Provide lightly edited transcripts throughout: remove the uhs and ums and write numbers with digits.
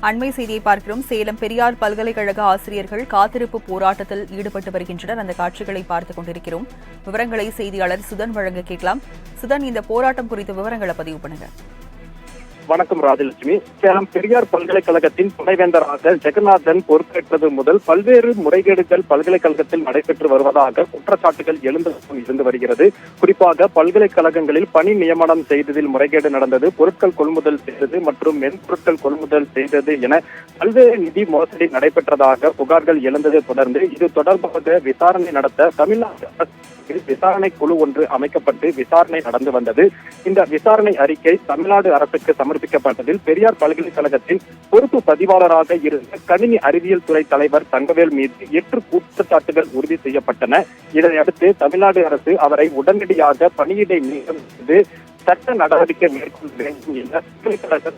அண்மை செய்தியை பார்க்கிறோம். சேலம் பெரியார் பல்கலைக்கழக ஆசிரியர்கள் காத்திருப்பு போராட்டத்தில் ஈடுபட்டு வருகின்றனர். அந்த காட்சிகளை பார்த்துக் கொண்டிருக்கிறோம். விவரங்களை செய்தியாளர் சுதன் வழங்க கேட்கலாம். சுதன், இந்த போராட்டம் குறித்த விவரங்களை பதிவு பண்ணுங்க. வணக்கம் ராஜலட்சுமி. சேலம் பெரியார் பல்கலைக்கழகத்தின் துணைவேந்தராக ஜெகநாதன் பொறுப்பேற்றது முதல் பல்வேறு முறைகேடுகள் பல்கலைக்கழகத்தில் நடைபெற்று வருவதாக குற்றச்சாட்டுகள் இருந்து வருகிறது. குறிப்பாக பல்கலைக்கழகங்களில் பணி நியமனம் செய்ததில் முறைகேடு நடந்தது, பொருட்கள் கொள்முதல் செய்தது மற்றும் மென்பொருட்கள் கொள்முதல் செய்தது என பல்வேறு நிதி மோசடி நடைபெற்றதாக புகார்கள் எழுந்ததை தொடர்ந்து இது தொடர்பாக விசாரணை நடத்த தமிழ்நாடு விசாரணை குழு ஒன்று அமைக்கப்பட்டு விசாரணை நடந்து வந்தது. இந்த விசாரணை அறிக்கை தமிழ்நாடு அரசுக்கு சமர்ப்பிக்கப்பட்டதில் பெரியார் பல்கலைக்கழகத்தின் பொறுப்பு பதிவாளராக இருந்த கணினி அறிவியல் துறை தலைவர் தங்கவேல் மீது 8 குற்றச்சாட்டுகள் உறுதி செய்யப்பட்டன. இதையடுத்து தமிழ்நாடு அரசு அவரை உடனடியாக பணியிடை நீக்கம் செய்து சட்ட நடவடிக்கை மேற்கொள்ள வேண்டும் என பல்கலைக்கழக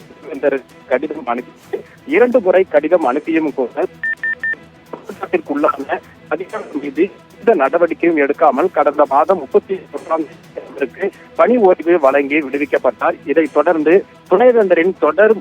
கடிதம் அனுப்பி 2 முறை கடிதம் அனுப்பியும் கூட குற்றச்சாட்டிற்குள்ளான அதிகாரிகள் மீது எந்த நடவடிக்கையும் எடுக்காமல் கடந்த மாதம் 31ஆம் தேதிக்கு பணி ஓய்வு வழங்கி விடுவிக்கப்பட்டார். இதைத் தொடர்ந்து துணைவேந்தரின் தொடர்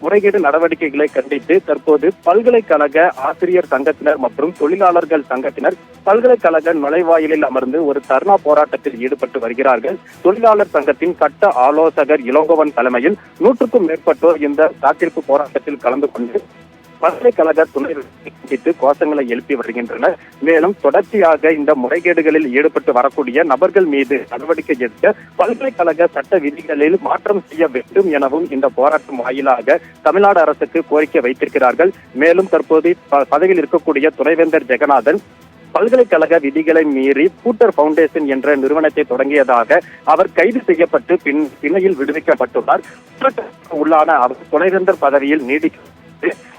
முறைகேடு நடவடிக்கைகளை கண்டித்து தற்போது பல்கலைக்கழக ஆசிரியர் சங்கத்தினர் மற்றும் தொழிலாளர்கள் சங்கத்தினர் பல்கலைக்கழக நுழைவாயிலில் அமர்ந்து ஒரு தர்ணா போராட்டத்தில் ஈடுபட்டு வருகிறார்கள். தொழிலாளர் சங்கத்தின் சட்ட ஆலோசகர் இளங்கோவன் தலைமையில் 100க்கும் மேற்பட்டோர் இந்த காத்திருப்பு போராட்டத்தில் கலந்து கொண்டு பல்கலைக்கழக துணைவேந்தரை கோஷங்களை எழுப்பி வருகின்றனர். மேலும் தொடர்ச்சியாக இந்த முறைகேடுகளில் ஈடுபட்டு வரக்கூடிய நபர்கள் மீது நடவடிக்கை எடுக்க பல்கலைக்கழக சட்ட விதிகளில் மாற்றம் செய்ய வேண்டும் எனவும் இந்த போராட்டம் வாயிலாக தமிழ்நாடு அரசுக்கு கோரிக்கை வைத்திருக்கிறார்கள். மேலும் தற்போது பதவியில் இருக்கக்கூடிய துணைவேந்தர் ஜெகநாதன் பல்கலைக்கழக விதிகளை மீறி பூட்டர் பவுண்டேஷன் என்ற நிறுவனத்தை தொடங்கியதாக அவர் கைது செய்யப்பட்டு பிணையில் விடுவிக்கப்பட்டுள்ளார். உள்ளான அவர் துணைவேந்தர் பதவியில் நீடிக்க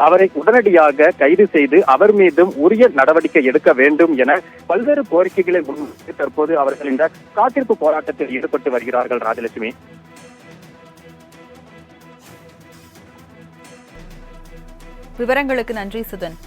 அவரை உடனடியாக கைது செய்து அவர் மீதும் உரிய நடவடிக்கை எடுக்க வேண்டும் என பல்வேறு கோரிக்கைகளை முன்வைத்து தற்போது அவர்கள் இந்த காத்திருப்பு போராட்டத்தில் ஈடுபட்டு வருகிறார்கள். ராஜலட்சுமி, விவரங்களுக்கு நன்றி சுதன்.